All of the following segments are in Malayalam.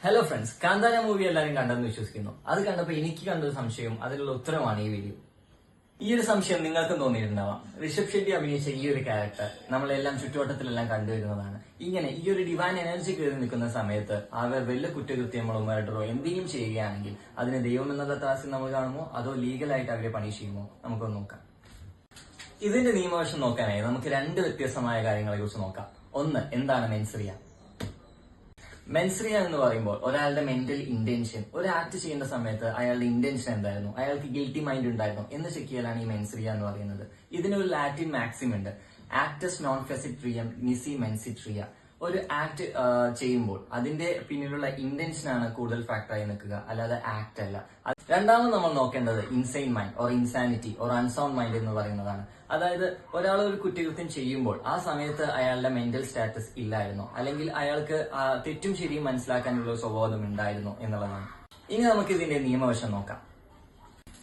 ഹലോ ഫ്രണ്ട്സ്, കാന്താര മൂവി എല്ലാവരും കണ്ടെന്ന് വിശ്വസിക്കുന്നു. അത് കണ്ടപ്പോൾ എനിക്ക് കണ്ടൊരു സംശയം, അതിനുള്ള ഉത്തരമാണ് ഈ വീഡിയോ. ഈ ഒരു സംശയം നിങ്ങൾക്കും തോന്നിയിട്ടുണ്ടാവാം. ഋഷഭ് ഷെട്ടി അഭിനയിച്ച ഈ ഒരു ക്യാരക്ടർ നമ്മളെല്ലാം ചുറ്റുവട്ടത്തിലെല്ലാം കണ്ടുവരുന്നതാണ്. ഇങ്ങനെ ഈ ഒരു ഡിവൈൻ എനർജി കയറി നിൽക്കുന്ന സമയത്ത് അവർ വല്ല കുറ്റകൃത്യമോ മർഡറോ എന്തെങ്കിലും ചെയ്യുകയാണെങ്കിൽ അതിന് ദൈവം എന്നുള്ള ത്രാസിൽ നമ്മൾ കാണുമോ, അതോ ലീഗലായിട്ട് അവരെ പണിഷ് ചെയ്യുമോ? നമുക്കൊന്ന് നോക്കാം. ഇതിന്റെ നിയമവശം നോക്കാനായി നമുക്ക് രണ്ട് വ്യത്യസ്തമായ കാര്യങ്ങളെ കുറിച്ച് നോക്കാം. ഒന്ന്, എന്താണ് മെൻസറിയ? മെൻസറിയ എന്ന് പറയുമ്പോൾ ഒരാളുടെ മെന്റൽ ഇന്റൻഷൻ, ഒരു ആക്ട് ചെയ്യുന്ന സമയത്ത് അയാളുടെ ഇന്റൻഷൻ എന്തായിരുന്നു, അയാൾക്ക് ഗിൽറ്റി മൈൻഡ് ഉണ്ടായിരുന്നു എന്ന് ചെക്ക് ചെയ്യലാണ് ഈ മെൻസറിയ എന്ന് പറയുന്നത്. ഇതിനൊരു ലാറ്റിൻ മാക്സിം ഉണ്ട്, ആക്ടസ് നോൺ ഫെസിറ്റ് ട്രിയം നിസി മെൻസിട്രിയ. ഒരു ആക്ട് ചെയ്യുമ്പോൾ അതിന്റെ പിന്നിലുള്ള ഇന്റൻഷൻ ആണ് കൂടുതൽ ഫാക്ടറായി നിൽക്കുക, അല്ലാതെ ആക്ട് അല്ല. രണ്ടാമത് നമ്മൾ നോക്കേണ്ടത് insane mind or insanity or unsound mind എന്ന് പറയുന്നതാണ്. അതായത് ഒരാൾ ഒരു കുറ്റകൃത്യം ചെയ്യുമ്പോൾ ആ സമയത്ത് അയാളുടെ മെന്റൽ സ്റ്റാറ്റസ് ഇല്ലായിരുന്നോ, അല്ലെങ്കിൽ അയാൾക്ക് തെറ്റും ശരിയും മനസ്സിലാക്കാനുള്ള സ്വബോധം ഉണ്ടായിരുന്നോ എന്നുള്ളതാണ്. ഇനി നമുക്ക് ഇതിന്റെ നിയമവശം നോക്കാം.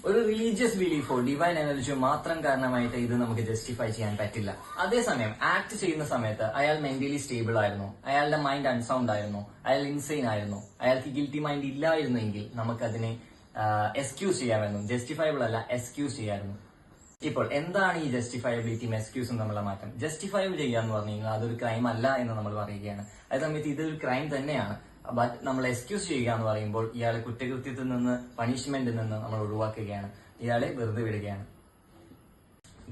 ഒരു റിലീജിയസ് ബിലീഫോ ഡിവൈൻ എനർജിയോ മാത്രം കാരണമായിട്ട് ഇത് നമുക്ക് ജസ്റ്റിഫൈ ചെയ്യാൻ പറ്റില്ല. അതേസമയം ആക്ട് ചെയ്യുന്ന സമയത്ത് അയാൾ മെന്റലി സ്റ്റേബിൾ ആയിരുന്നു, അയാളുടെ മൈൻഡ് അൺസൗണ്ട് ആയിരുന്നു, അയാൾ ഇൻസെയിൻ ആയിരുന്നു, അയാൾക്ക് ഗിൽറ്റി മൈൻഡ് ഇല്ലായിരുന്നെങ്കിൽ നമുക്കതിനെ എക്സ്ക്യൂസ് ചെയ്യാമായിരുന്നു. ജസ്റ്റിഫയബിൾ അല്ല, എക്സ്ക്യൂസ് ചെയ്യാമായിരുന്നു. ഇപ്പോൾ എന്താണ് ഈ ജസ്റ്റിഫയബിലിറ്റിയും എക്സ്ക്യൂസും തമ്മിലുള്ള മാറ്റം? ജസ്റ്റിഫയബിൾ ചെയ്യാന്ന് പറഞ്ഞു കഴിഞ്ഞാൽ അതൊരു ക്രൈം അല്ല എന്ന് നമ്മൾ പറയുകയാണ്. അതേ സമയത്ത് ഇതൊരു ക്രൈം തന്നെയാണ്. ബട്ട് നമ്മൾ എക്സ്ക്യൂസ് ചെയ്യുക എന്ന് പറയുമ്പോൾ ഇയാളെ കുറ്റകൃത്യത്തിൽ നിന്ന്, പണിഷ്മെന്റിൽ നിന്ന് നമ്മൾ ഒഴിവാക്കുകയാണ്, ഇയാളെ വെറുതെ വിടുകയാണ്.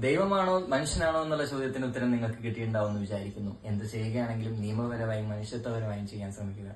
ദൈവമാണോ മനുഷ്യനാണോ എന്നുള്ള ചോദ്യത്തിന് ഉത്തരം നിങ്ങൾക്ക് കിട്ടിയിട്ടുണ്ടാവും എന്ന് വിചാരിക്കുന്നു. എന്ത് ചെയ്യുകയാണെങ്കിലും നിയമപരമായും മനുഷ്യത്വപരമായും ചെയ്യാൻ ശ്രമിക്കുക.